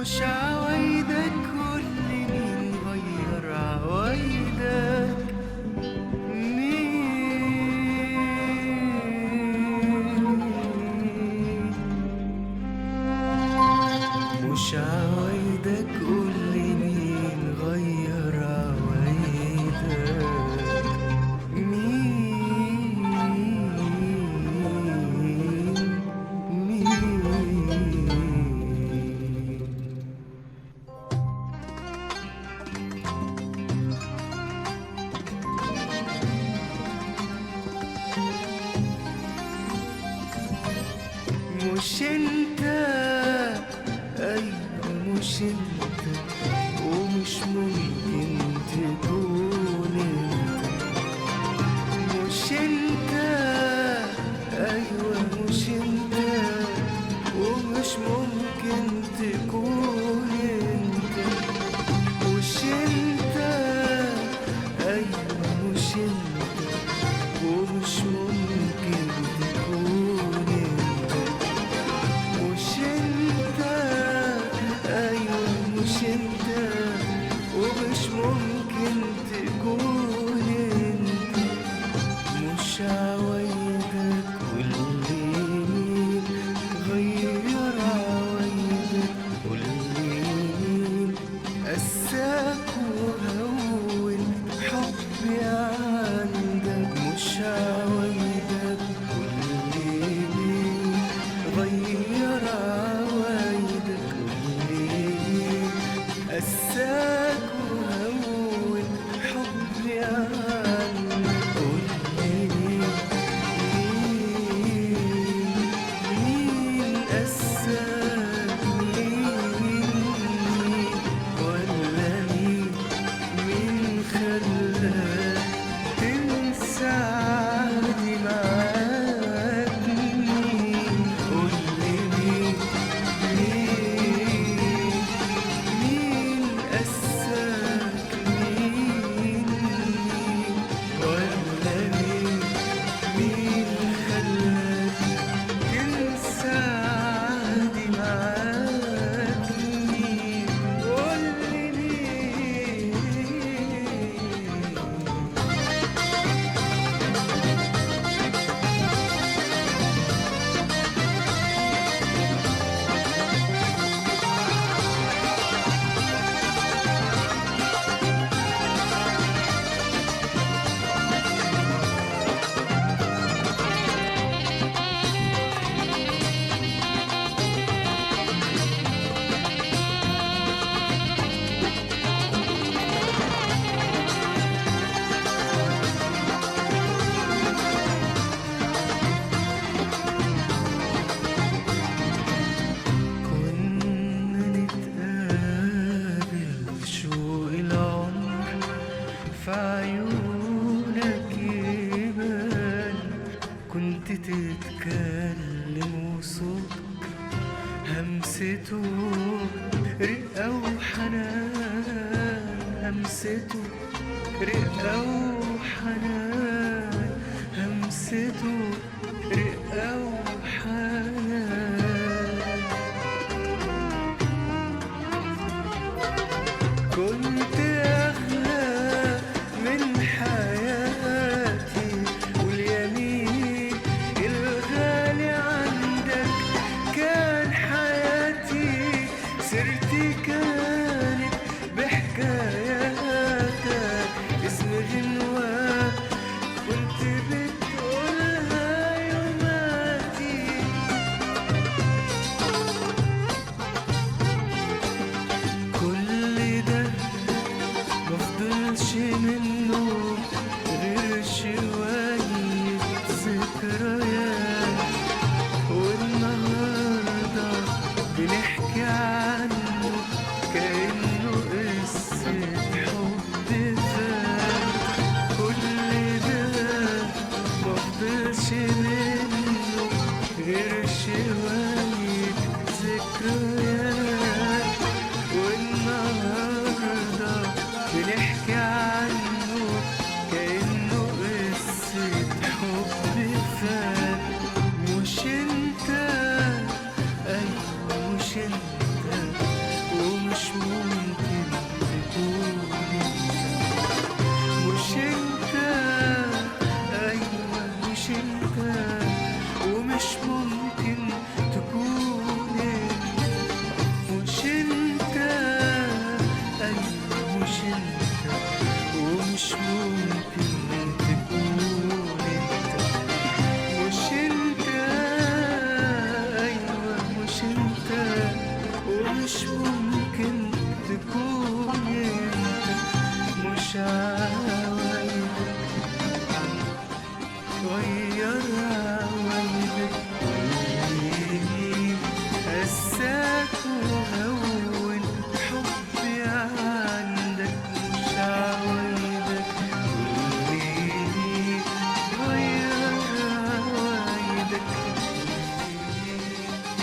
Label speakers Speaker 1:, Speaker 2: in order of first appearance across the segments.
Speaker 1: مش عوايدك كل مين غير عوايدك مين. مش عوايدك قول لي مين غير عوايدك مين مين. مش انت، ايوه مش انت، ومش ممكن تكون انت. مش انت، ايوه مش انت، ومش ممكن تكون انت. مش انت، ايوه مش انت، ومش ممكن تكون انت. مش انت، ايوه مش انت، ومش ممكن تكون انت. مش عوايدك كل مين غير عوايدك قول لي مين قساك وهون حبي عندك. مش عوايدك كل مين غير عوايدك قول لي مين قساك وهون حبي عندك. قول لي مين قساك مين ولا مين خلاك تنسى عهدي معاك مين. قول لي مين قساك مين ولا مين خلاك تنسى عهدي معاك مين. قول لي مين. كنا نتقابل شوق العمر في عيونك يبان. كنت تتكلم وصوتك همسته رقة وحنان. همسته رقة وحنان. همسته رقة وحنان. كنت أغلى من حياتي واليمين الغالي عندك كان حياتي. سيرتي كانت بحكاياتك اسم غنوة كنت بتقولها يوماتي. كل ده مفضلش منه غير شوية ذكريات. والنهاردة بنحكي عنه كأنه قصة حب فات. كل ده مفضلش منه غير شوية ذكريات. والنهاردة بنحكي عنه كأنه قصة حب فات. مش انت، ايوه مش انت،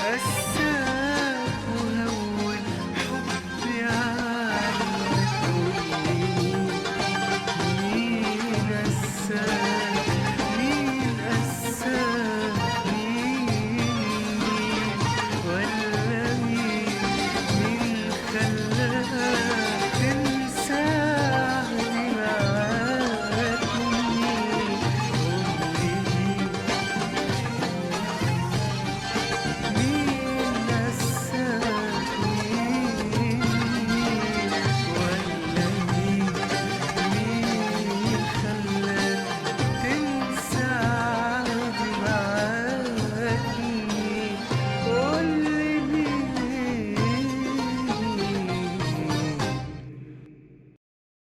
Speaker 1: بس